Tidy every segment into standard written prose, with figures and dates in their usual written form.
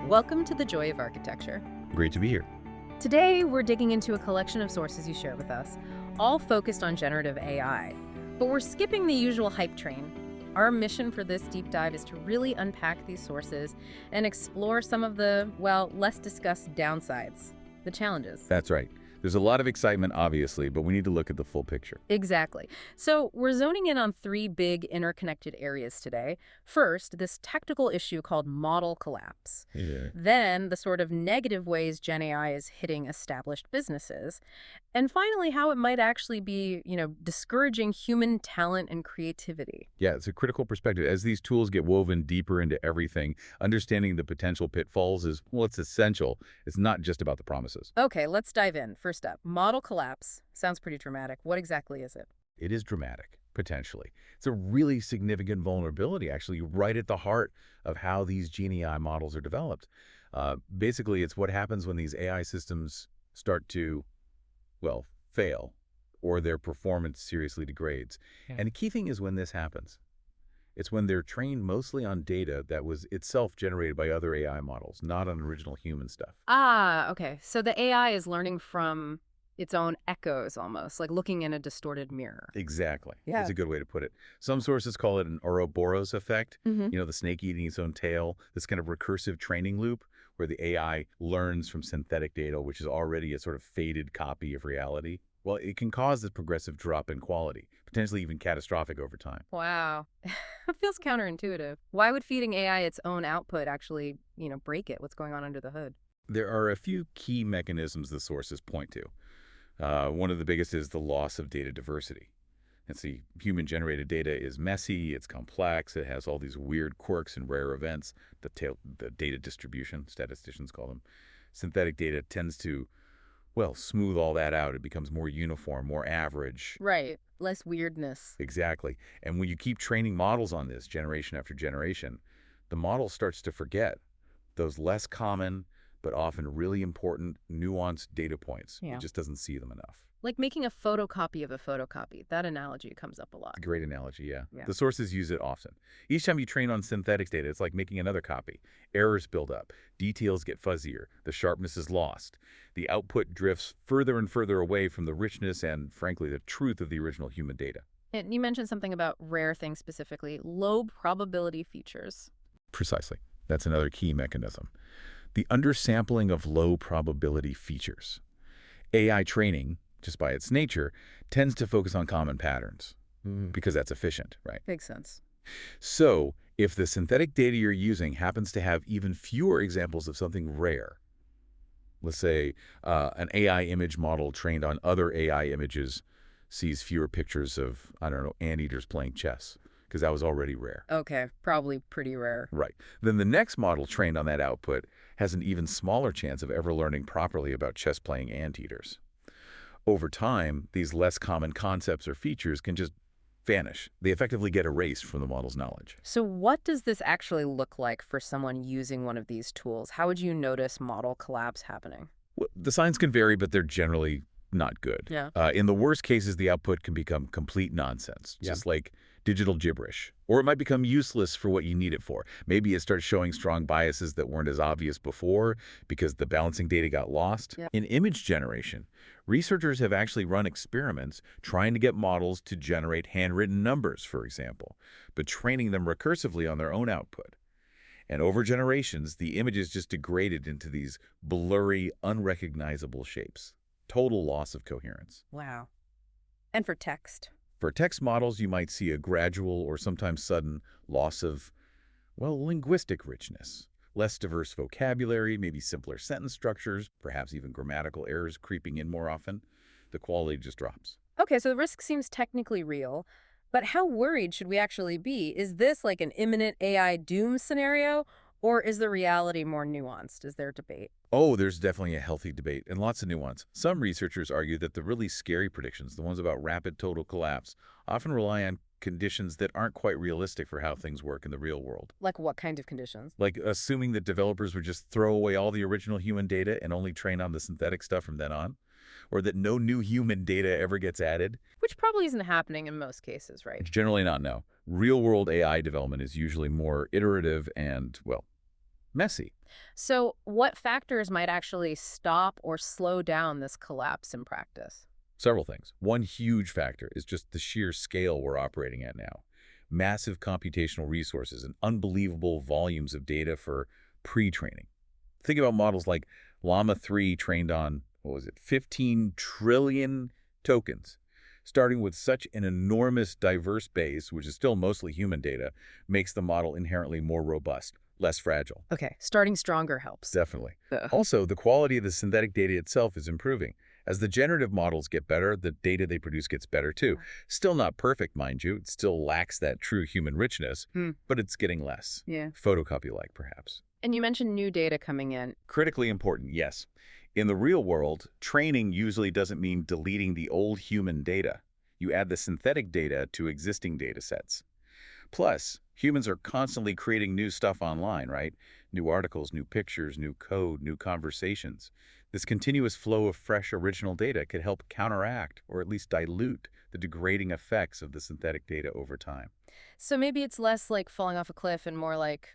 Welcome to the Joy of Architecture. Great to be here. Today, we're digging into a collection of sources you shared with us, all focused on generative AI. But we're skipping the usual hype train. Our mission for this deep dive is to really unpack these sources and explore some of the, well, less discussed downsides, the challenges. That's right. There's a lot of excitement, obviously, but we need to look at the full picture. Exactly. So we're zoning in on three big interconnected areas today. First, this technical issue called model collapse. Yeah. Then the sort of negative ways GenAI is hitting established businesses. And finally, how it might actually be, discouraging human talent and creativity. Yeah, it's a critical perspective. As these tools get woven deeper into everything, understanding the potential pitfalls is, well, it's essential. It's not just about the promises. Okay, let's dive in. First up, model collapse. Sounds pretty dramatic. What exactly is it? It is dramatic, potentially. It's a really significant vulnerability, actually, right at the heart of how these GenAI models are developed. Basically, it's what happens when these AI systems start to, well, fail, or their performance seriously degrades. Yeah. And the key thing is when this happens. It's when they're trained mostly on data that was itself generated by other AI models, not on original human stuff. Ah, okay. So the AI is learning from its own echoes almost, like looking in a distorted mirror. Exactly. Yeah. That's a good way to put it. Some sources call it an Ouroboros effect, Mm-hmm. the snake eating its own tail, this kind of recursive training loop where the AI learns from synthetic data, which is already a sort of faded copy of reality. Well, it can cause this progressive drop in quality, potentially even catastrophic over time. Wow. It feels counterintuitive. Why would feeding AI its own output actually, break it? What's going on under the hood? There are a few key mechanisms the sources point to. One of the biggest is the loss of data diversity. And see, human-generated data is messy, it's complex, it has all these weird quirks and rare events, the data distribution, statisticians call them. Synthetic data tends to, well, smooth all that out. It becomes more uniform, more average. Right. Less weirdness. Exactly. And when you keep training models on this generation after generation, the model starts to forget those less common but often really important, nuanced data points. Yeah. It just doesn't see them enough. Like making a photocopy of a photocopy. That analogy comes up a lot. Great analogy, yeah. Yeah. The sources use it often. Each time you train on synthetic data, it's like making another copy. Errors build up. Details get fuzzier. The sharpness is lost. The output drifts further and further away from the richness and, frankly, the truth of the original human data. And you mentioned something about rare things specifically, low probability features. Precisely. That's another key mechanism. The undersampling of low probability features. AI training, just by its nature, tends to focus on common patterns because that's efficient, right? Makes sense. So if the synthetic data you're using happens to have even fewer examples of something rare, let's say an AI image model trained on other AI images sees fewer pictures of, I don't know, anteaters playing chess, because that was already rare. Okay, probably pretty rare. Right. Then the next model trained on that output has an even smaller chance of ever learning properly about chess-playing anteaters. Over time, these less common concepts or features can just vanish. They effectively get erased from the model's knowledge. So what does this actually look like for someone using one of these tools? How would you notice model collapse happening? Well, the signs can vary, but they're generally not good. Yeah. In the worst cases, the output can become complete nonsense, just like digital gibberish. Or it might become useless for what you need it for. Maybe it starts showing strong biases that weren't as obvious before because the balancing data got lost. Yeah. In image generation, researchers have actually run experiments trying to get models to generate handwritten numbers, for example, but training them recursively on their own output. And over generations, the images just degraded into these blurry, unrecognizable shapes. Total loss of coherence. Wow. And for text? For text models, you might see a gradual or sometimes sudden loss of, well, linguistic richness. Less diverse vocabulary, maybe simpler sentence structures, perhaps even grammatical errors creeping in more often. The quality just drops. Okay, so the risk seems technically real, but how worried should we actually be? Is this like an imminent AI doom scenario, or is the reality more nuanced? Is there debate? Oh, there's definitely a healthy debate and lots of nuance. Some researchers argue that the really scary predictions, the ones about rapid total collapse, often rely on conditions that aren't quite realistic for how things work in the real world. Like what kind of conditions? Like assuming that developers would just throw away all the original human data and only train on the synthetic stuff from then on. Or that no new human data ever gets added. Which probably isn't happening in most cases, right? Generally not, no. Real-world AI development is usually more iterative and, well, messy. So, what factors might actually stop or slow down this collapse in practice? Several things. One huge factor is just the sheer scale we're operating at now. Massive computational resources and unbelievable volumes of data for pre-training. Think about models like Llama 3 trained on, what was it, 15 trillion tokens. Starting with such an enormous diverse base, which is still mostly human data, makes the model inherently more robust, less fragile. Okay, starting stronger helps. Definitely. Ugh. Also, the quality of the synthetic data itself is improving. As the generative models get better, the data they produce gets better too. Still not perfect, mind you. It still lacks that true human richness, Hmm. but it's getting less. Yeah. Photocopy-like, perhaps. And you mentioned new data coming in. Critically important, yes. In the real world, training usually doesn't mean deleting the old human data. You add the synthetic data to existing data sets. Plus, humans are constantly creating new stuff online, right? New articles, new pictures, new code, new conversations. This continuous flow of fresh original data could help counteract or at least dilute the degrading effects of the synthetic data over time. So maybe it's less like falling off a cliff and more like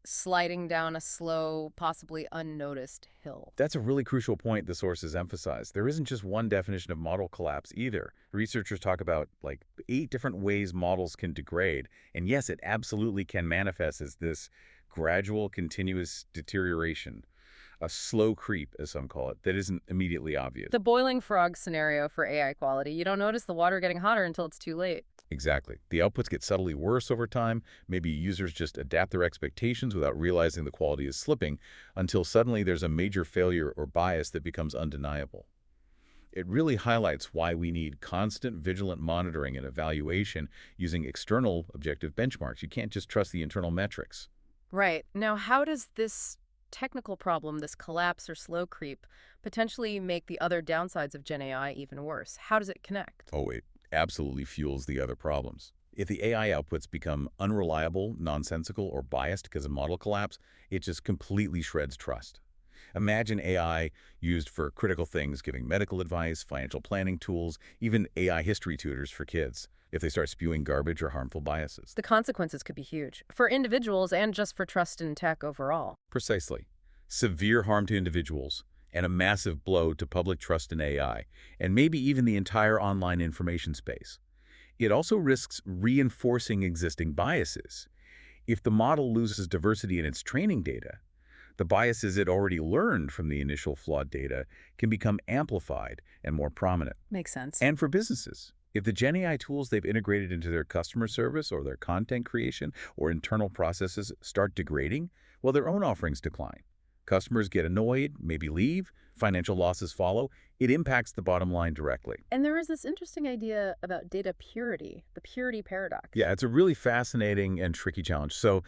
sliding down a slow, possibly unnoticed hill. That's a really crucial point the sources emphasize. There isn't just one definition of model collapse either. Researchers talk about like 8 different ways models can degrade. And yes, it absolutely can manifest as this gradual, continuous deterioration, a slow creep, as some call it, that isn't immediately obvious. The boiling frog scenario for AI quality. You don't notice the water getting hotter until it's too late. Exactly. The outputs get subtly worse over time. Maybe users just adapt their expectations without realizing the quality is slipping until suddenly there's a major failure or bias that becomes undeniable. It really highlights why we need constant vigilant monitoring and evaluation using external objective benchmarks. You can't just trust the internal metrics. Right. Now, how does this technical problem, this collapse or slow creep, potentially make the other downsides of Gen AI even worse? How does it connect? Oh, it absolutely fuels the other problems. If the AI outputs become unreliable, nonsensical, or biased because of model collapse, it just completely shreds trust. Imagine AI used for critical things, giving medical advice, financial planning tools, even AI history tutors for kids, if they start spewing garbage or harmful biases. The consequences could be huge for individuals and just for trust in tech overall. Precisely. Severe harm to individuals and a massive blow to public trust in AI, and maybe even the entire online information space. It also risks reinforcing existing biases. If the model loses diversity in its training data, the biases it already learned from the initial flawed data can become amplified and more prominent. Makes sense. And for businesses, if the GenAI tools they've integrated into their customer service or their content creation or internal processes start degrading, well, their own offerings decline. Customers get annoyed, maybe leave, financial losses follow. It impacts the bottom line directly. And there is this interesting idea about data purity, the purity paradox. Yeah, it's a really fascinating and tricky challenge. So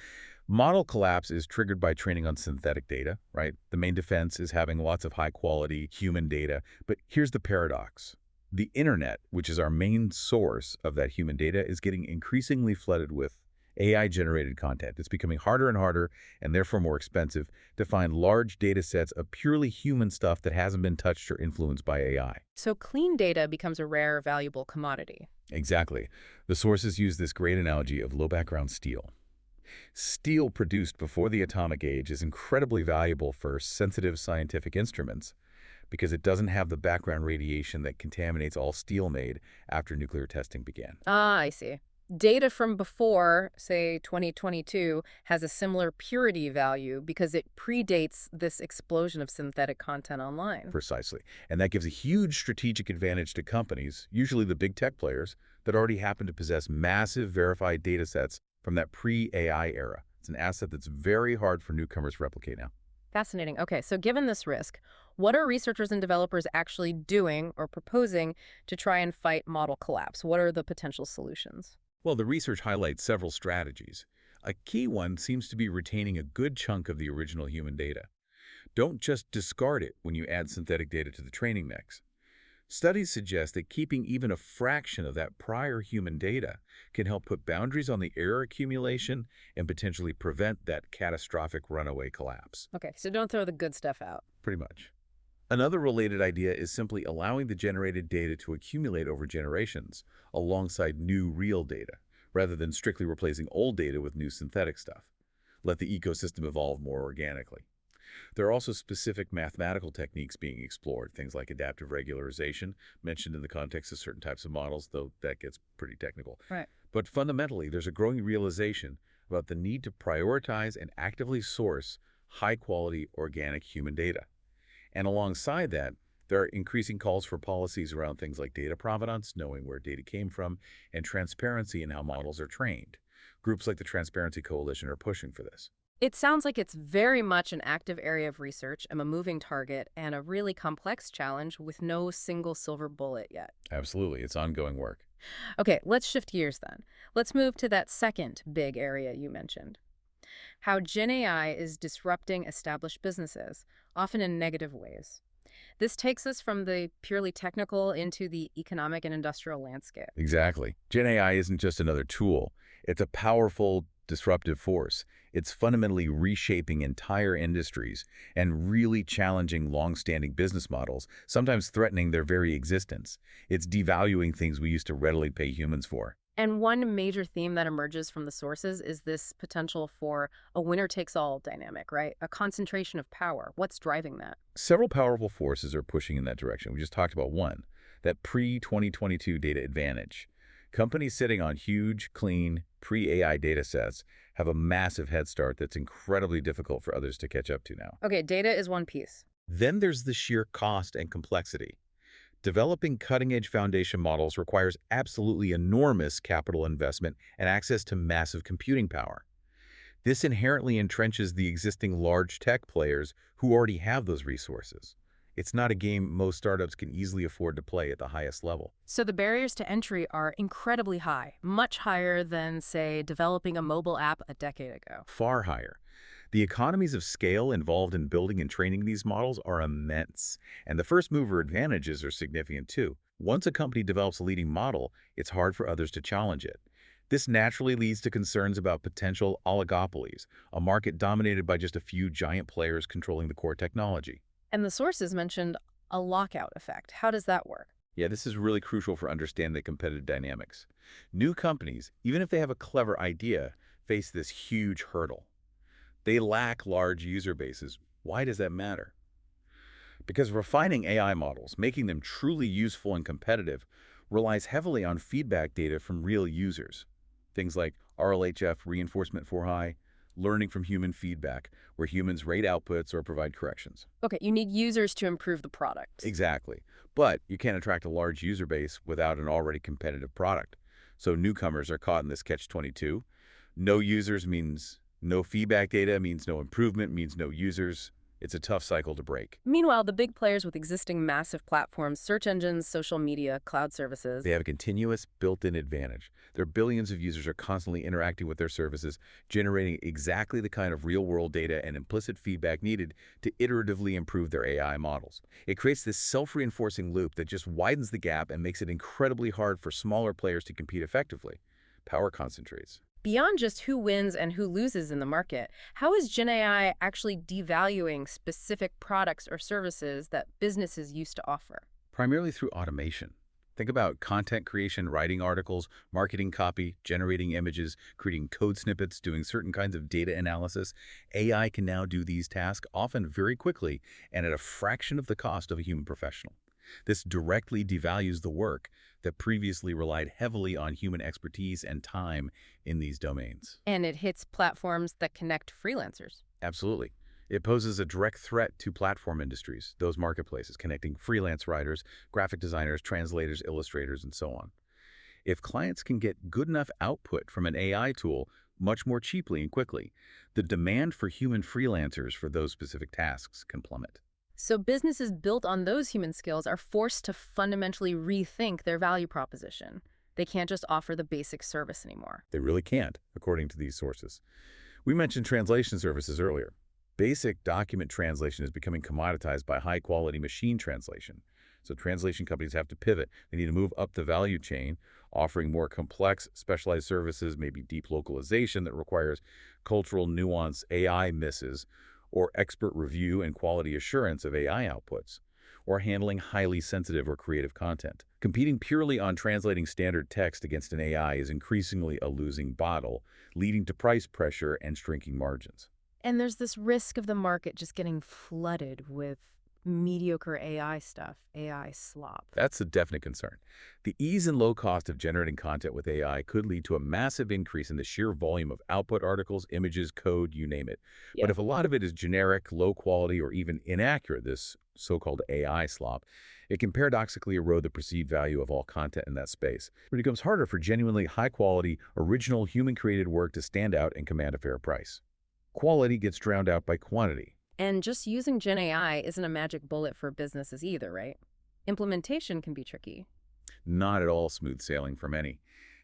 model collapse is triggered by training on synthetic data, right? The main defense is having lots of high-quality human data. But here's the paradox. The internet, which is our main source of that human data, is getting increasingly flooded with AI-generated content. It's becoming harder and harder, and therefore more expensive, to find large data sets of purely human stuff that hasn't been touched or influenced by AI. So clean data becomes a rare, valuable commodity. Exactly. The sources use this great analogy of low-background steel. Steel produced before the atomic age is incredibly valuable for sensitive scientific instruments because it doesn't have the background radiation that contaminates all steel made after nuclear testing began. Ah, I see. Data from before, say 2022, has a similar purity value because it predates this explosion of synthetic content online. Precisely. And that gives a huge strategic advantage to companies, usually the big tech players, that already happen to possess massive verified data sets from that pre-AI era. It's an asset that's very hard for newcomers to replicate now. Fascinating. Okay, so given this risk, what are researchers and developers actually doing or proposing to try and fight model collapse? What are the potential solutions? Well, the research highlights several strategies. A key one seems to be retaining a good chunk of the original human data. Don't just discard it when you add synthetic data to the training mix. Studies suggest that keeping even a fraction of that prior human data can help put boundaries on the error accumulation and potentially prevent that catastrophic runaway collapse. Okay, so don't throw the good stuff out. Pretty much. Another related idea is simply allowing the generated data to accumulate over generations alongside new real data, rather than strictly replacing old data with new synthetic stuff. let the ecosystem evolve more organically. There are also specific mathematical techniques being explored, things like adaptive regularization, mentioned in the context of certain types of models, though that gets pretty technical. Right. But fundamentally, there's a growing realization about the need to prioritize and actively source high-quality organic human data. And alongside that, there are increasing calls for policies around things like data provenance, knowing where data came from, and transparency in how models are trained. Groups like the Transparency Coalition are pushing for this. It sounds like it's very much an active area of research, a moving target, and a really complex challenge with no single silver bullet yet. Absolutely, it's ongoing work. Okay, let's shift gears then. Let's move to that second big area you mentioned. How GenAI is disrupting established businesses, often in negative ways. This takes us from the purely technical into the economic and industrial landscape. Exactly. Gen AI isn't just another tool. It's a powerful, disruptive force. It's fundamentally reshaping entire industries and really challenging long-standing business models, sometimes threatening their very existence. It's devaluing things we used to readily pay humans for. And one major theme that emerges from the sources is this potential for a winner-takes-all dynamic, right? A concentration of power. What's driving that? Several powerful forces are pushing in that direction. We just talked about one, that pre-2022 data advantage. Companies sitting on huge, clean, pre-AI data sets have a massive head start that's incredibly difficult for others to catch up to now. Okay, data is one piece. Then there's the sheer cost and complexity. Developing cutting-edge foundation models requires absolutely enormous capital investment and access to massive computing power. This inherently entrenches the existing large tech players who already have those resources. It's not a game most startups can easily afford to play at the highest level. So the barriers to entry are incredibly high, much higher than, say, developing a mobile app a decade ago. Far higher. The economies of scale involved in building and training these models are immense, and the first mover advantages are significant too. Once a company develops a leading model, it's hard for others to challenge it. This naturally leads to concerns about potential oligopolies, a market dominated by just a few giant players controlling the core technology. And the sources mentioned a lockout effect. How does that work? Yeah, this is really crucial for understanding the competitive dynamics. New companies, even if they have a clever idea, face this huge hurdle. They lack large user bases. Why does that matter? Because refining AI models, making them truly useful and competitive, relies heavily on feedback data from real users. Things like RLHF, reinforcement for high, learning from human feedback, where humans rate outputs or provide corrections. Okay, you need users to improve the product. Exactly. But you can't attract a large user base without an already competitive product. So newcomers are caught in this catch-22. No users means no feedback data, means no improvement, means no users. It's a tough cycle to break. Meanwhile, the big players with existing massive platforms, search engines, social media, cloud services, They have a continuous built-in advantage. Their billions of users are constantly interacting with their services, generating exactly the kind of real-world data and implicit feedback needed to iteratively improve their AI models. It creates this self-reinforcing loop that just widens the gap and makes it incredibly hard for smaller players to compete effectively. Power concentrates. beyond just who wins and who loses in the market, how is GenAI actually devaluing specific products or services that businesses used to offer? Primarily through automation. Think about content creation, writing articles, marketing copy, generating images, creating code snippets, doing certain kinds of data analysis. AI can now do these tasks often very quickly and at a fraction of the cost of a human professional. This directly devalues the work that previously relied heavily on human expertise and time in these domains. And it hits platforms that connect freelancers. Absolutely. It poses a direct threat to platform industries, those marketplaces connecting freelance writers, graphic designers, translators, illustrators, and so on. If clients can get good enough output from an AI tool much more cheaply and quickly, the demand for human freelancers for those specific tasks can plummet. So businesses built on those human skills are forced to fundamentally rethink their value proposition. They can't just offer the basic service anymore. They really can't, according to these sources. We mentioned translation services earlier. Basic document translation is becoming commoditized by high-quality machine translation. So translation companies have to pivot. They need to move up the value chain, offering more complex, specialized services, maybe deep localization that requires cultural nuance AI misses, or expert review and quality assurance of AI outputs. or handling highly sensitive or creative content. Competing purely on translating standard text against an AI is increasingly a losing battle, leading to price pressure and shrinking margins. And there's this risk of the market just getting flooded with mediocre AI stuff, AI slop. That's a definite concern. The ease and low cost of generating content with AI could lead to a massive increase in the sheer volume of output articles, images, code, you name it. But Yeah. if a lot of it is generic, low quality, or even inaccurate, this so-called AI slop, it can paradoxically erode the perceived value of all content in that space. It becomes harder for genuinely high-quality, original, human-created work to stand out and command a fair price. Quality gets drowned out by quantity. And just using Gen AI isn't a magic bullet for businesses either, right? Implementation can be tricky. Not at all smooth sailing for many.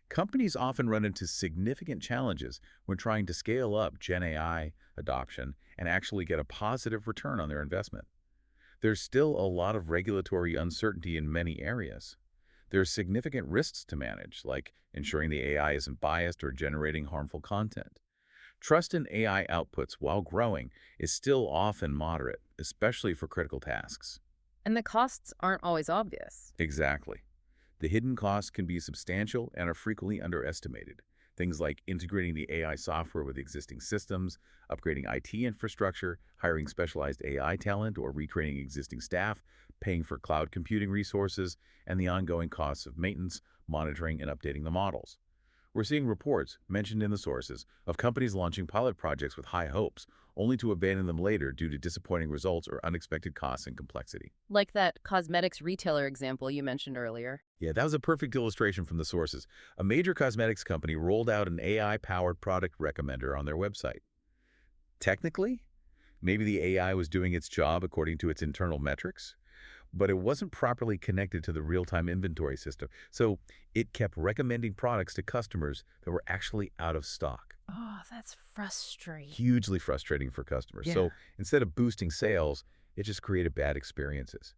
Companies often run into significant challenges when trying to scale up Gen AI adoption and actually get a positive return on their investment. There's still a lot of regulatory uncertainty in many areas. There's significant risks to manage, like ensuring the AI isn't biased or generating harmful content. Trust in AI outputs while growing is still often moderate, especially for critical tasks. And the costs aren't always obvious. Exactly. The hidden costs can be substantial and are frequently underestimated. Things like integrating the AI software with existing systems, upgrading IT infrastructure, hiring specialized AI talent or retraining existing staff, paying for cloud computing resources, and the ongoing costs of maintenance, monitoring, and updating the models. We're seeing reports, mentioned in the sources, of companies launching pilot projects with high hopes, only to abandon them later due to disappointing results or unexpected costs and complexity. Like that cosmetics retailer example you mentioned earlier. Yeah, that was a perfect illustration from the sources. A major cosmetics company rolled out an AI-powered product recommender on their website. Technically, maybe the AI was doing its job according to its internal metrics, but it wasn't properly connected to the real-time inventory system, so it kept recommending products to customers that were actually out of stock. Oh, that's frustrating. Hugely frustrating for customers. Yeah. So instead of boosting sales, it just created bad experiences.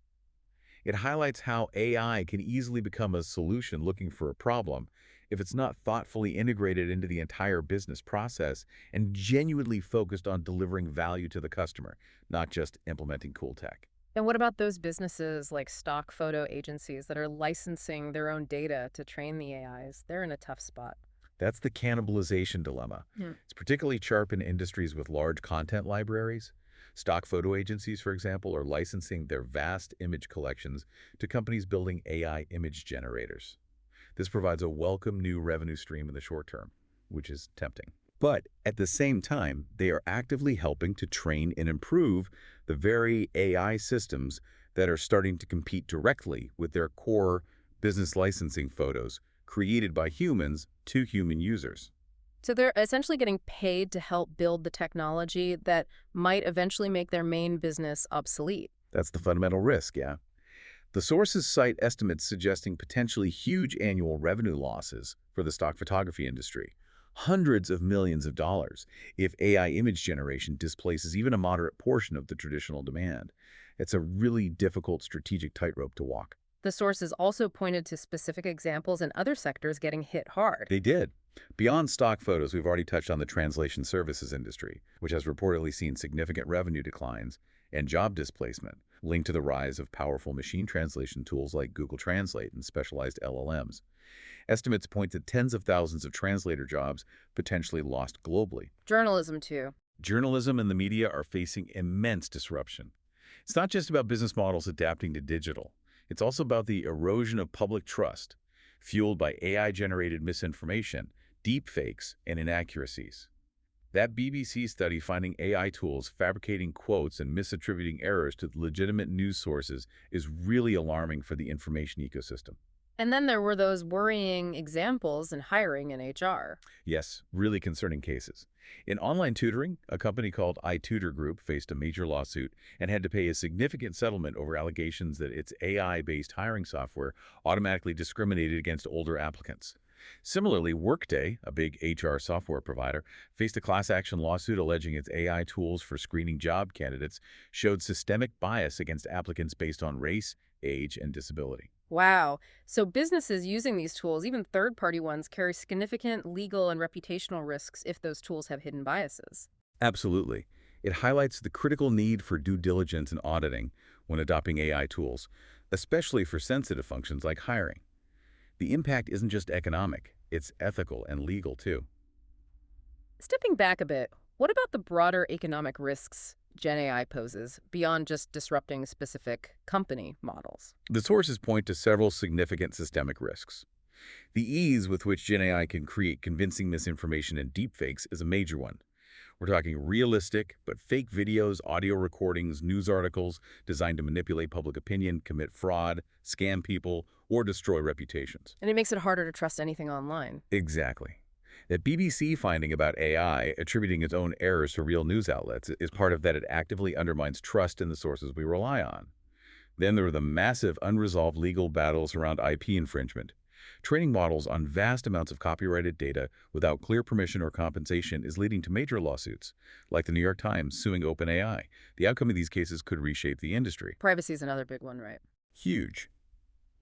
It highlights how AI can easily become a solution looking for a problem if it's not thoughtfully integrated into the entire business process and genuinely focused on delivering value to the customer, not just implementing cool tech. And what about those businesses like stock photo agencies that are licensing their own data to train the AIs? They're in a tough spot. That's the cannibalization dilemma. Hmm. It's particularly sharp in industries with large content libraries. Stock photo agencies, for example, are licensing their vast image collections to companies building AI image generators. This provides a welcome new revenue stream in the short term, which is tempting. But at the same time, they are actively helping to train and improve the very AI systems that are starting to compete directly with their core business licensing photos created by humans to human users. So they're essentially getting paid to help build the technology that might eventually make their main business obsolete. That's the fundamental risk, yeah. The sources cite estimates suggesting potentially huge annual revenue losses for the stock photography industry, hundreds of millions of dollars, if AI image generation displaces even a moderate portion of the traditional demand. It's a really difficult strategic tightrope to walk. The sources also pointed to specific examples in other sectors getting hit hard. They did. Beyond stock photos, we've already touched on the translation services industry, which has reportedly seen significant revenue declines and job displacement linked to the rise of powerful machine translation tools like Google Translate and specialized LLMs. Estimates point to tens of thousands of translator jobs potentially lost globally. Journalism, too. Journalism and the media are facing immense disruption. It's not just about business models adapting to digital. It's also about the erosion of public trust, fueled by AI-generated misinformation, deepfakes, and inaccuracies. That BBC study finding AI tools fabricating quotes and misattributing errors to legitimate news sources is really alarming for the information ecosystem. And then there were those worrying examples in hiring and HR. Yes, really concerning cases. In online tutoring, a company called iTutor Group faced a major lawsuit and had to pay a significant settlement over allegations that its AI-based hiring software automatically discriminated against older applicants. Similarly, Workday, a big HR software provider, faced a class action lawsuit alleging its AI tools for screening job candidates showed systemic bias against applicants based on race, age, and disability. Wow. So businesses using these tools, even third-party ones, carry significant legal and reputational risks if those tools have hidden biases. Absolutely. It highlights the critical need for due diligence and auditing when adopting AI tools, especially for sensitive functions like hiring. The impact isn't just economic, it's ethical and legal too. Stepping back a bit, what about the broader economic risks Gen AI poses beyond just disrupting specific company models? The sources point to several significant systemic risks. The ease with which GenAI can create convincing misinformation and deepfakes is a major one. We're talking realistic but fake videos, audio recordings, news articles designed to manipulate public opinion, commit fraud, scam people, or destroy reputations. And it makes it harder to trust anything online. Exactly. That BBC finding about AI attributing its own errors to real news outlets is part of that. It actively undermines trust in the sources we rely on. Then there are the massive unresolved legal battles around IP infringement. Training models on vast amounts of copyrighted data without clear permission or compensation is leading to major lawsuits, like the New York Times suing OpenAI. The outcome of these cases could reshape the industry. Privacy is another big one, right? Huge.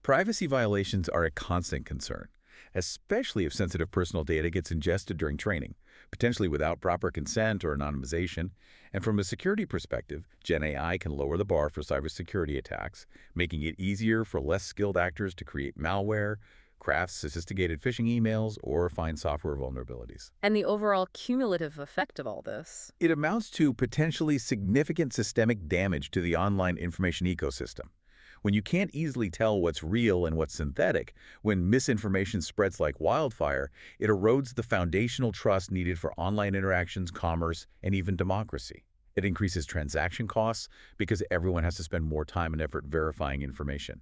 Privacy violations are a constant concern, especially if sensitive personal data gets ingested during training, potentially without proper consent or anonymization. And from a security perspective, GenAI can lower the bar for cybersecurity attacks, making it easier for less skilled actors to create malware, craft sophisticated phishing emails, or find software vulnerabilities. And the overall cumulative effect of all this. It amounts to potentially significant systemic damage to the online information ecosystem. When you can't easily tell what's real and what's synthetic, when misinformation spreads like wildfire, it erodes the foundational trust needed for online interactions, commerce, and even democracy. It increases transaction costs because everyone has to spend more time and effort verifying information.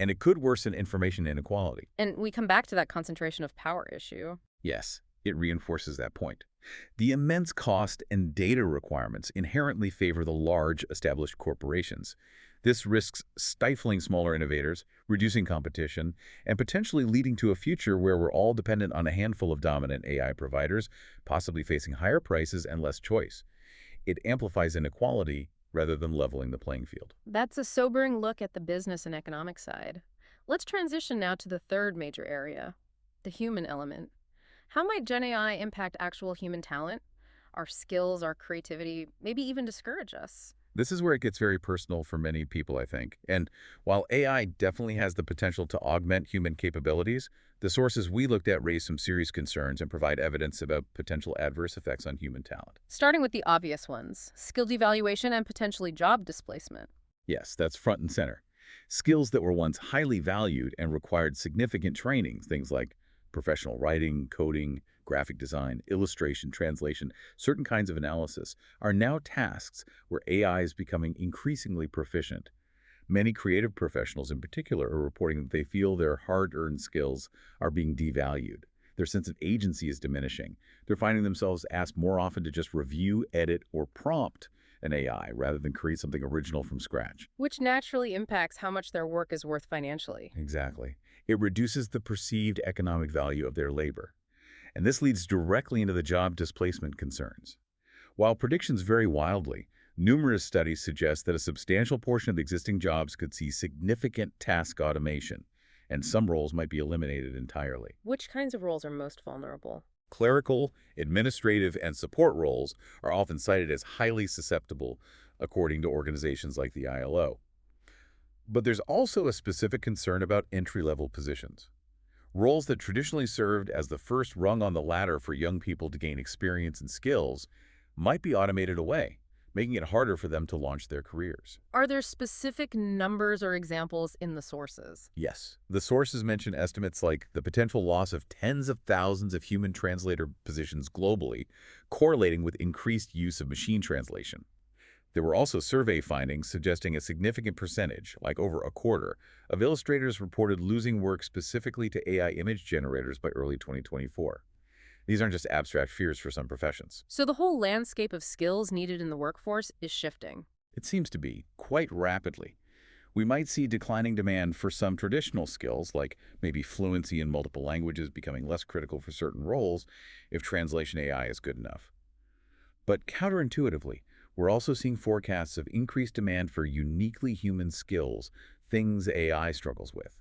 And it could worsen information inequality. And we come back to that concentration of power issue. Yes, it reinforces that point. The immense cost and data requirements inherently favor the large, established corporations. This risks stifling smaller innovators, reducing competition, and potentially leading to a future where we're all dependent on a handful of dominant AI providers, possibly facing higher prices and less choice. It amplifies inequality rather than leveling the playing field. That's a sobering look at the business and economic side. Let's transition now to the third major area, the human element. How might Gen AI impact actual human talent, our skills, our creativity, maybe even discourage us? This is where it gets very personal for many people, I think. And while AI definitely has the potential to augment human capabilities, the sources we looked at raise some serious concerns and provide evidence about potential adverse effects on human talent. Starting with the obvious ones, skill devaluation and potentially job displacement. Yes, that's front and center. Skills that were once highly valued and required significant training, things like professional writing, coding, graphic design, illustration, translation, certain kinds of analysis, are now tasks where AI is becoming increasingly proficient. Many creative professionals in particular are reporting that they feel their hard-earned skills are being devalued. Their sense of agency is diminishing. They're finding themselves asked more often to just review, edit, or prompt an AI rather than create something original from scratch. Which naturally impacts how much their work is worth financially. Exactly. It reduces the perceived economic value of their labor. And this leads directly into the job displacement concerns. While predictions vary wildly, numerous studies suggest that a substantial portion of existing jobs could see significant task automation, and some roles might be eliminated entirely. Which kinds of roles are most vulnerable? Clerical, administrative, and support roles are often cited as highly susceptible, according to organizations like the ILO. But there's also a specific concern about entry-level positions. Roles that traditionally served as the first rung on the ladder for young people to gain experience and skills might be automated away, making it harder for them to launch their careers. Are there specific numbers or examples in the sources? Yes, the sources mention estimates like the potential loss of tens of thousands of human translator positions globally, correlating with increased use of machine translation. There were also survey findings suggesting a significant percentage, like over a quarter, of illustrators reported losing work specifically to AI image generators by early 2024. These aren't just abstract fears for some professions. So the whole landscape of skills needed in the workforce is shifting. It seems to be, quite rapidly. We might see declining demand for some traditional skills, like maybe fluency in multiple languages becoming less critical for certain roles if translation AI is good enough. But counterintuitively, we're also seeing forecasts of increased demand for uniquely human skills, things AI struggles with.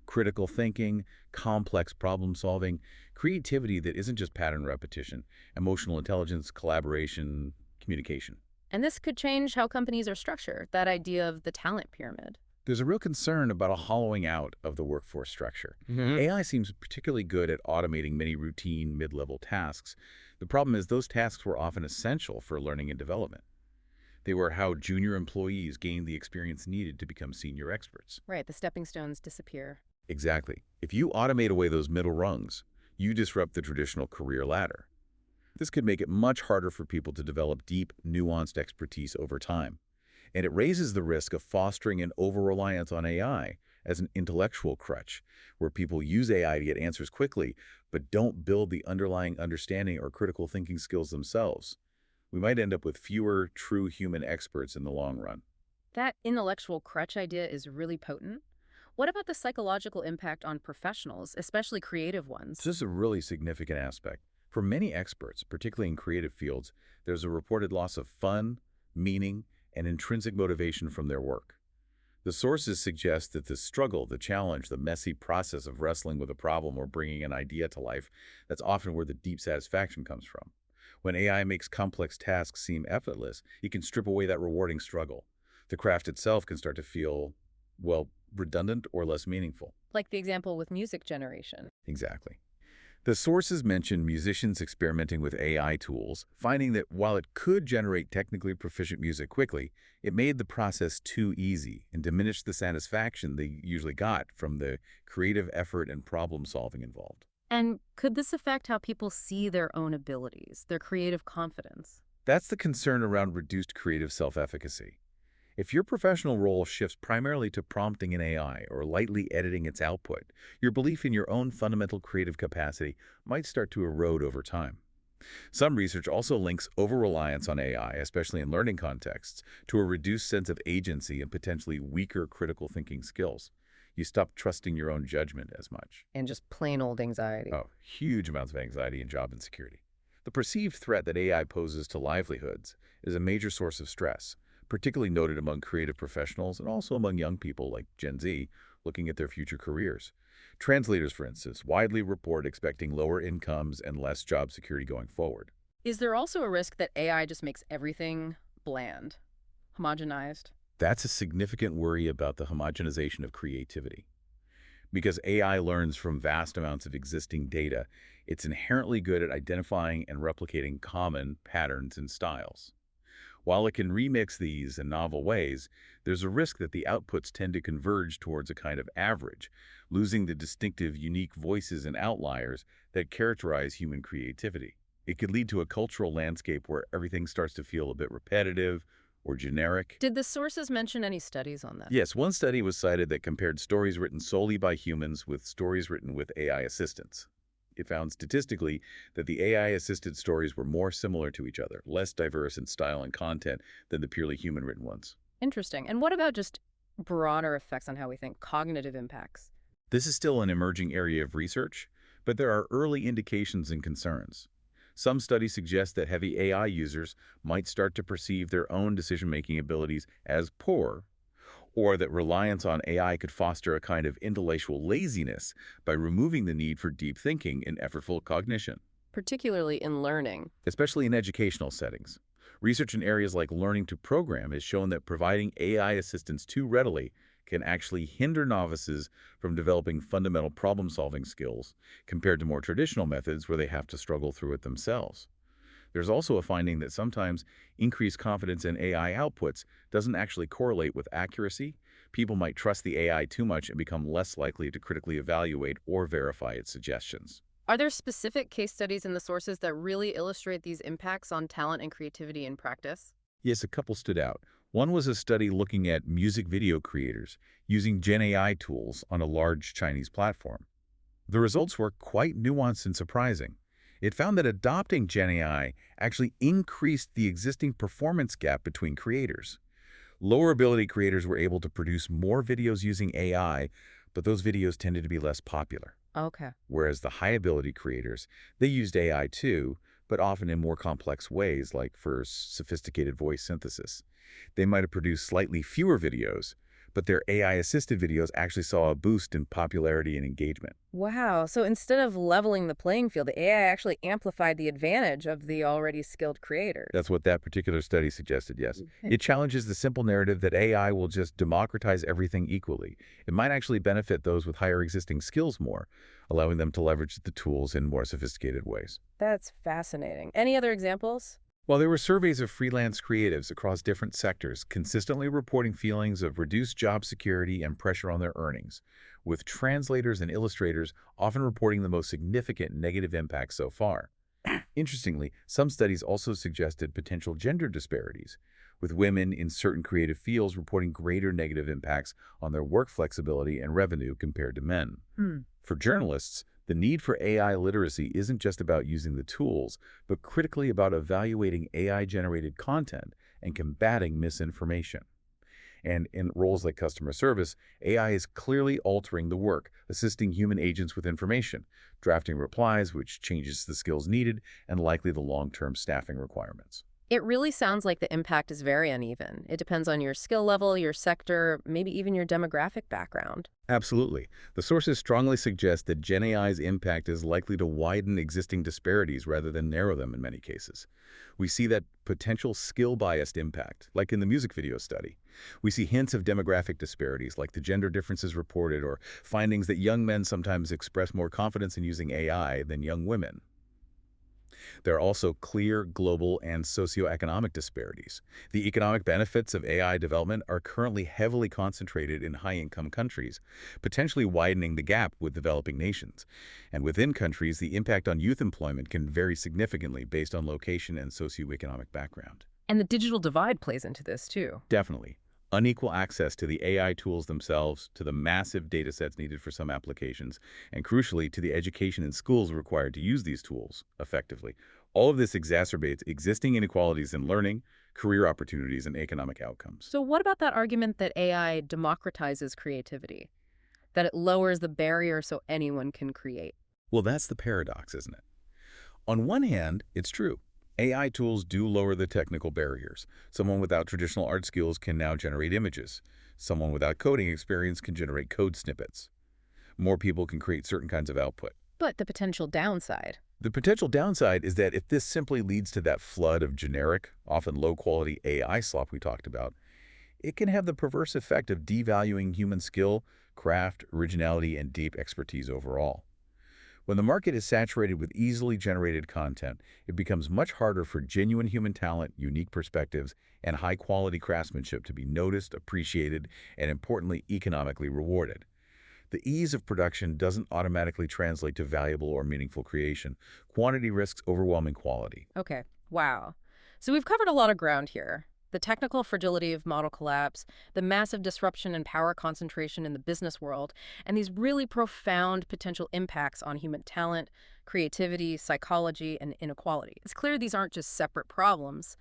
Critical thinking, complex problem solving, creativity that isn't just pattern repetition, emotional intelligence, collaboration, communication. And this could change how companies are structured, that idea of the talent pyramid. There's a real concern about a hollowing out of the workforce structure. Hmm. AI seems particularly good at automating many routine, mid-level tasks. The problem is those tasks were often essential for learning and development. They were how junior employees gained the experience needed to become senior experts. Right, the stepping stones disappear. Exactly. If you automate away those middle rungs, you disrupt the traditional career ladder. This could make it much harder for people to develop deep, nuanced expertise over time. And it raises the risk of fostering an over-reliance on AI as an intellectual crutch, where people use AI to get answers quickly, but don't build the underlying understanding or critical thinking skills themselves. We might end up with fewer true human experts in the long run. That intellectual crutch idea is really potent. What about the psychological impact on professionals, especially creative ones? This is a really significant aspect. For many experts, particularly in creative fields, there's a reported loss of fun, meaning, and intrinsic motivation from their work. The sources suggest that the struggle, the challenge, the messy process of wrestling with a problem or bringing an idea to life, that's often where the deep satisfaction comes from. When AI makes complex tasks seem effortless, it can strip away that rewarding struggle. The craft itself can start to feel, well, redundant or less meaningful. Like the example with music generation. Exactly. The sources mention musicians experimenting with AI tools, finding that while it could generate technically proficient music quickly, it made the process too easy and diminished the satisfaction they usually got from the creative effort and problem solving involved. And could this affect how people see their own abilities, their creative confidence? That's the concern around reduced creative self-efficacy. If your professional role shifts primarily to prompting an AI or lightly editing its output, your belief in your own fundamental creative capacity might start to erode over time. Some research also links over-reliance on AI, especially in learning contexts, to a reduced sense of agency and potentially weaker critical thinking skills. You stop trusting your own judgment as much. And just plain old anxiety. Oh, huge amounts of anxiety and job insecurity. The perceived threat that AI poses to livelihoods is a major source of stress, particularly noted among creative professionals and also among young people like Gen Z looking at their future careers. Translators, for instance, widely report expecting lower incomes and less job security going forward. Is there also a risk that AI just makes everything bland, homogenized? That's a significant worry about the homogenization of creativity. Because AI learns from vast amounts of existing data, it's inherently good at identifying and replicating common patterns and styles. While it can remix these in novel ways, there's a risk that the outputs tend to converge towards a kind of average, losing the distinctive, unique voices and outliers that characterize human creativity. It could lead to a cultural landscape where everything starts to feel a bit repetitive or generic. Did the sources mention any studies on that? Yes, one study was cited that compared stories written solely by humans with stories written with AI assistants. It found statistically that the AI-assisted stories were more similar to each other, less diverse in style and content than the purely human-written ones. Interesting. And what about just broader effects on how we think, cognitive impacts? This is still an emerging area of research, but there are early indications and concerns. Some studies suggest that heavy AI users might start to perceive their own decision-making abilities as poor, or that reliance on AI could foster a kind of intellectual laziness by removing the need for deep thinking and effortful cognition, Particularly in learning. especially in educational settings. Research in areas like learning to program has shown that providing AI assistance too readily can actually hinder novices from developing fundamental problem-solving skills compared to more traditional methods where they have to struggle through it themselves. There's also a finding that sometimes increased confidence in AI outputs doesn't actually correlate with accuracy. People might trust the AI too much and become less likely to critically evaluate or verify its suggestions. Are there specific case studies in the sources that really illustrate these impacts on talent and creativity in practice? Yes, a couple stood out. One was a study looking at music video creators using GenAI tools on a large Chinese platform. The results were quite nuanced and surprising. It found that adopting GenAI actually increased the existing performance gap between creators. Lower ability creators were able to produce more videos using AI, but those videos tended to be less popular. Okay. Whereas the high ability creators, they used AI too, but often in more complex ways, like for sophisticated voice synthesis. They might have produced slightly fewer videos, but their AI-assisted videos actually saw a boost in popularity and engagement. Wow. So instead of leveling the playing field, the AI actually amplified the advantage of the already skilled creators. That's what that particular study suggested, yes. Okay. It challenges the simple narrative that AI will just democratize everything equally. It might actually benefit those with higher existing skills more, allowing them to leverage the tools in more sophisticated ways. That's fascinating. Any other examples? While there were surveys of freelance creatives across different sectors, consistently reporting feelings of reduced job security and pressure on their earnings, with translators and illustrators often reporting the most significant negative impacts so far. Interestingly, some studies also suggested potential gender disparities, with women in certain creative fields reporting greater negative impacts on their work flexibility and revenue compared to men. Hmm. For journalists, the need for AI literacy isn't just about using the tools, but critically about evaluating AI-generated content and combating misinformation. And in roles like customer service, AI is clearly altering the work, assisting human agents with information, drafting replies, which changes the skills needed, and likely the long-term staffing requirements. It really sounds like the impact is very uneven. It depends on your skill level, your sector, maybe even your demographic background. Absolutely. The sources strongly suggest that GenAI's impact is likely to widen existing disparities rather than narrow them in many cases. We see that potential skill-biased impact, like in the music video study. We see hints of demographic disparities, like the gender differences reported, or findings that young men sometimes express more confidence in using AI than young women. There are also clear global and socioeconomic disparities. The economic benefits of AI development are currently heavily concentrated in high-income countries, potentially widening the gap with developing nations. And within countries, the impact on youth employment can vary significantly based on location and socioeconomic background. And the digital divide plays into this too. Definitely. Unequal access to the AI tools themselves, to the massive data sets needed for some applications, and crucially, to the education in schools required to use these tools effectively. All of this exacerbates existing inequalities in learning, career opportunities, and economic outcomes. So what about that argument that AI democratizes creativity? That it lowers the barrier so anyone can create? Well, that's the paradox, isn't it? On one hand, it's true. AI tools do lower the technical barriers. Someone without traditional art skills can now generate images. Someone without coding experience can generate code snippets. More people can create certain kinds of output. But the potential downside. The potential downside is that if this simply leads to that flood of generic, often low-quality AI slop we talked about, it can have the perverse effect of devaluing human skill, craft, originality, and deep expertise overall. When the market is saturated with easily generated content, it becomes much harder for genuine human talent, unique perspectives, and high-quality craftsmanship to be noticed, appreciated, and importantly, economically rewarded. The ease of production doesn't automatically translate to valuable or meaningful creation. Quantity risks overwhelming quality. Okay, wow. So we've covered a lot of ground here. The technical fragility of model collapse, the massive disruption and power concentration in the business world, and these really profound potential impacts on human talent, creativity, psychology, and inequality. It's clear these aren't just separate problems.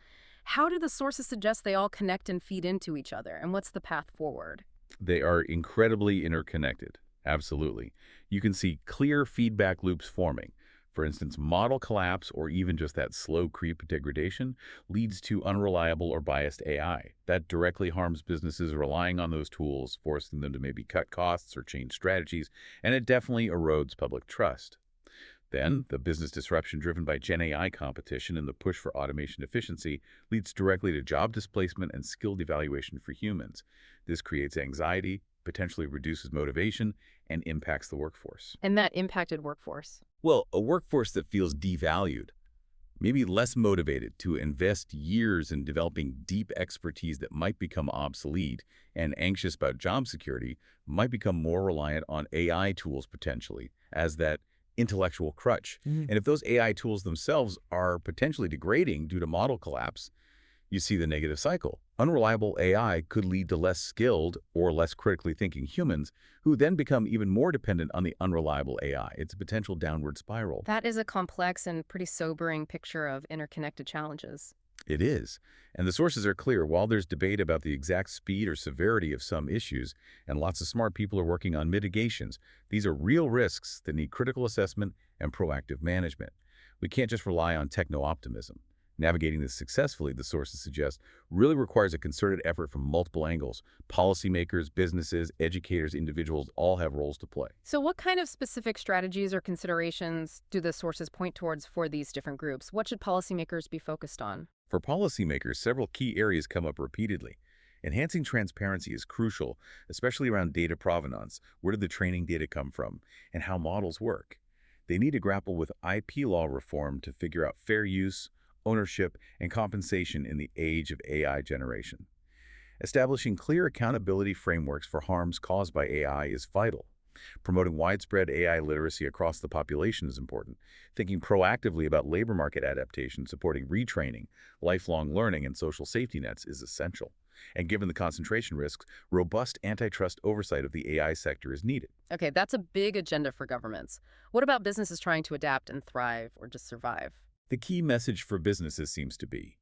How do the sources suggest they all connect and feed into each other, and what's the path forward? They are incredibly interconnected. Absolutely. You can see clear feedback loops forming. For instance, model collapse or even just that slow creep degradation leads to unreliable or biased AI. That directly harms businesses relying on those tools, forcing them to maybe cut costs or change strategies, and it definitely erodes public trust. Then, the business disruption driven by GenAI competition and the push for automation efficiency leads directly to job displacement and skill devaluation for humans. This creates anxiety, potentially reduces motivation, and impacts the workforce. And that impacted workforce. Well, a workforce that feels devalued, maybe less motivated to invest years in developing deep expertise that might become obsolete, and anxious about job security, might become more reliant on AI tools potentially as that intellectual crutch. Mhm. And if those AI tools themselves are potentially degrading due to model collapse, you see the negative cycle. Unreliable AI could lead to less skilled or less critically thinking humans who then become even more dependent on the unreliable AI. It's a potential downward spiral. That is a complex and pretty sobering picture of interconnected challenges. It is. And the sources are clear. While there's debate about the exact speed or severity of some issues, and lots of smart people are working on mitigations, these are real risks that need critical assessment and proactive management. We can't just rely on techno-optimism. Navigating this successfully, the sources suggest, really requires a concerted effort from multiple angles. Policymakers, businesses, educators, individuals all have roles to play. So what kind of specific strategies or considerations do the sources point towards for these different groups? What should policymakers be focused on? For policymakers, several key areas come up repeatedly. Enhancing transparency is crucial, especially around data provenance. Where did the training data come from, and how models work? They need to grapple with IP law reform to figure out fair use, ownership, and compensation in the age of AI generation. Establishing clear accountability frameworks for harms caused by AI is vital. Promoting widespread AI literacy across the population is important. Thinking proactively about labor market adaptation, supporting retraining, lifelong learning, and social safety nets is essential. And given the concentration risks, robust antitrust oversight of the AI sector is needed. Okay, that's a big agenda for governments. What about businesses trying to adapt and thrive or just survive? The key message for businesses seems to be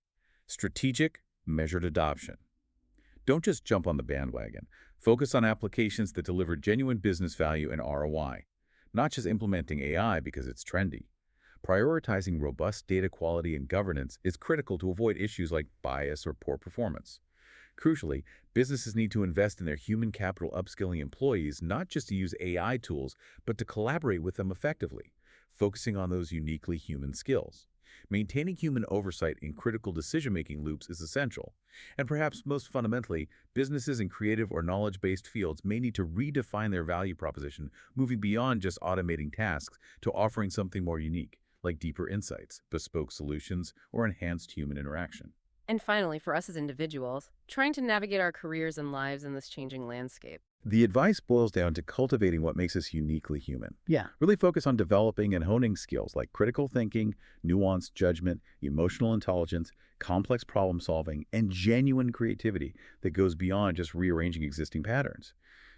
strategic, measured adoption. Don't just jump on the bandwagon. Focus on applications that deliver genuine business value and ROI, not just implementing AI because it's trendy. Prioritizing robust data quality and governance is critical to avoid issues like bias or poor performance. Crucially, businesses need to invest in their human capital, upskilling employees not just to use AI tools, but to collaborate with them effectively, focusing on those uniquely human skills. Maintaining human oversight in critical decision-making loops is essential. And perhaps most fundamentally, businesses in creative or knowledge-based fields may need to redefine their value proposition, moving beyond just automating tasks to offering something more unique, like deeper insights, bespoke solutions, or enhanced human interaction. And finally, for us as individuals, trying to navigate our careers and lives in this changing landscape. The advice boils down to cultivating what makes us uniquely human. Yeah. Really focus on developing and honing skills like critical thinking, nuanced judgment, emotional intelligence, complex problem solving, and genuine creativity that goes beyond just rearranging existing patterns.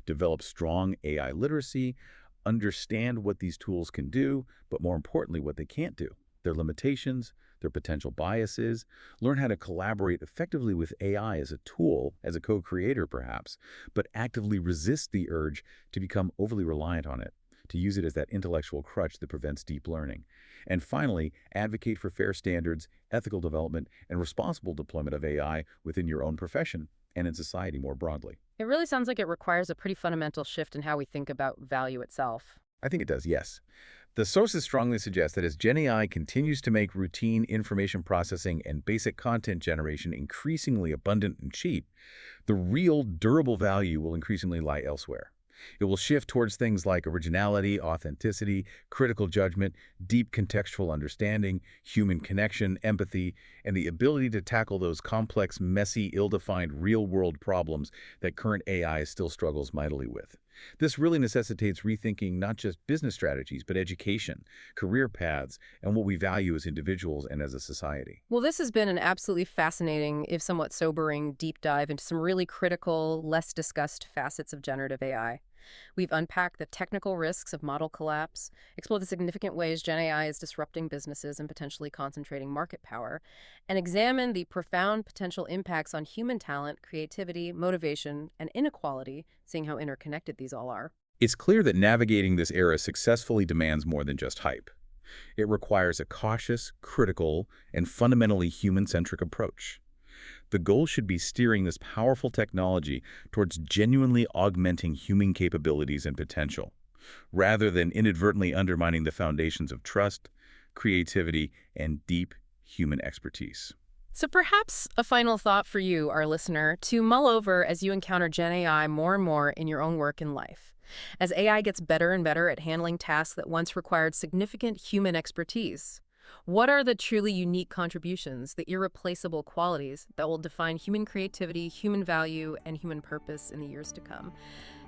Develop strong AI literacy, understand what these tools can do, but more importantly, what they can't do, their limitations, their potential biases, learn how to collaborate effectively with AI as a tool, as a co-creator perhaps, but actively resist the urge to become overly reliant on it, to use it as that intellectual crutch that prevents deep learning. And finally, advocate for fair standards, ethical development, and responsible deployment of AI within your own profession and in society more broadly. It really sounds like it requires a pretty fundamental shift in how we think about value itself. I think it does, yes. The sources strongly suggest that as GenAI continues to make routine information processing and basic content generation increasingly abundant and cheap, the real durable value will increasingly lie elsewhere. It will shift towards things like originality, authenticity, critical judgment, deep contextual understanding, human connection, empathy, and the ability to tackle those complex, messy, ill-defined real-world problems that current AI still struggles mightily with. This really necessitates rethinking not just business strategies, but education, career paths, and what we value as individuals and as a society. Well, this has been an absolutely fascinating, if somewhat sobering, deep dive into some really critical, less discussed facets of generative AI. We've unpacked the technical risks of model collapse, explored the significant ways GenAI is disrupting businesses and potentially concentrating market power, and examined the profound potential impacts on human talent, creativity, motivation, and inequality, seeing how interconnected these all are. It's clear that navigating this era successfully demands more than just hype. It requires a cautious, critical, and fundamentally human-centric approach. The goal should be steering this powerful technology towards genuinely augmenting human capabilities and potential, rather than inadvertently undermining the foundations of trust, creativity, and deep human expertise. So perhaps a final thought for you, our listener, to mull over as you encounter GenAI more and more in your own work and life. As AI gets better and better at handling tasks that once required significant human expertise, what are the truly unique contributions, the irreplaceable qualities that will define human creativity, human value, and human purpose in the years to come?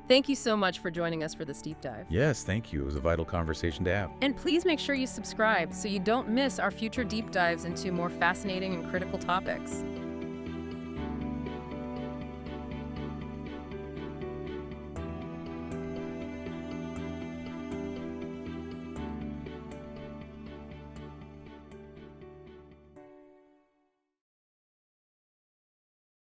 Thank you so much for joining us for this deep dive. Yes, thank you. It was a vital conversation to have. And please make sure you subscribe so you don't miss our future deep dives into more fascinating and critical topics.